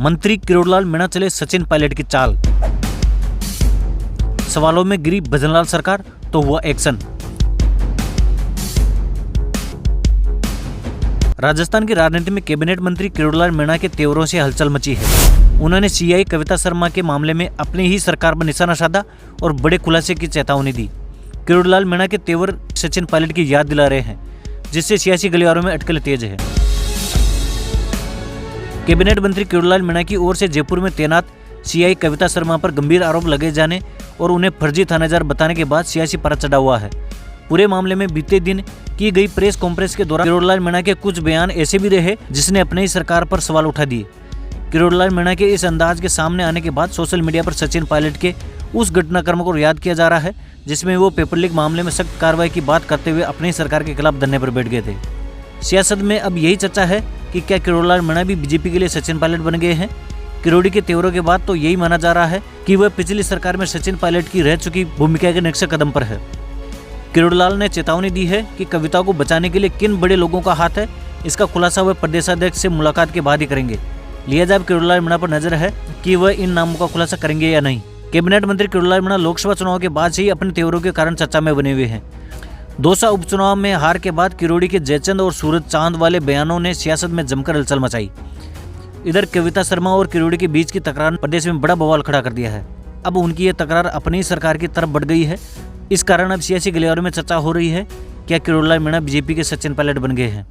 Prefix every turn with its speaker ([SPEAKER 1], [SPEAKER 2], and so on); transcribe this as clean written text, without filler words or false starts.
[SPEAKER 1] मंत्री किरोड़ीलाल मीणा चले सचिन पायलट की चाल। सवालों में गिरी भजनलाल सरकार तो हुआ एक्शन। राजस्थान की राजनीति में कैबिनेट मंत्री किरोड़ीलाल मीणा के तेवरों से हलचल मची है। उन्होंने सीआई कविता शर्मा के मामले में अपनी ही सरकार पर निशाना साधा और बड़े खुलासे की चेतावनी दी। किरोड़ीलाल मीणा के तेवर सचिन पायलट की याद दिला रहे हैं, जिससे सियासी गलियारों में अटकलें तेज है। कैबिनेट मंत्री किरोड़ीलाल मीणा की ओर से जयपुर में तैनात सीआई कविता शर्मा पर गंभीर आरोप लगे जाने और उन्हें फर्जी थानेदार बताने के बाद सियासी पारा चढ़ा हुआ है। पूरे मामले में बीते दिन की गई प्रेस कॉन्फ्रेंस के दौरान किरोड़ीलाल मीणा के कुछ बयान ऐसे भी रहे जिसने अपने ही सरकार पर सवाल उठा दिए। किरोड़ीलाल मीणा के इस अंदाज के सामने आने के बाद सोशल मीडिया पर सचिन पायलट के उस घटनाक्रम को याद किया जा रहा है जिसमें वो पेपर लीक मामले में सख्त कार्रवाई की बात करते हुए अपनी सरकार के खिलाफ धरने पर बैठ गए थे। सियासत में अब यही चर्चा है कि क्या किरोड़ीलाल मीणा भी बीजेपी के लिए सचिन पायलट बन गए हैं। किरोड़ी के तेवरों के बाद तो यही माना जा रहा है कि वह पिछली सरकार में सचिन पायलट की रह चुकी भूमिका के नक्शे कदम पर है। किरोड़ीलाल ने चेतावनी दी है कि कविता को बचाने के लिए किन बड़े लोगों का हाथ है, इसका खुलासा वह प्रदेशाध्यक्ष से मुलाकात के बाद ही करेंगे। लिहाजा अब किरोड़ीलाल मीणा पर नजर है कि वह इन नामों का खुलासा करेंगे या नहीं। कैबिनेट मंत्री किरोड़ीलाल मीणा लोकसभा चुनाव के बाद से ही अपने तेवरों के कारण चर्चा में बने हुए हैं। दौसा उपचुनाव में हार के बाद किरोड़ी के जयचंद और सूरज चांद वाले बयानों ने सियासत में जमकर हलचल मचाई। इधर कविता शर्मा और किरोड़ी के बीच की तकरार ने प्रदेश में बड़ा बवाल खड़ा कर दिया है। अब उनकी ये तकरार अपनी सरकार की तरफ बढ़ गई है। इस कारण अब सियासी गलियारों में चर्चा हो रही है क्या किरोड़ीलाल मीणा बीजेपी के सचिन पायलट बन गए हैं।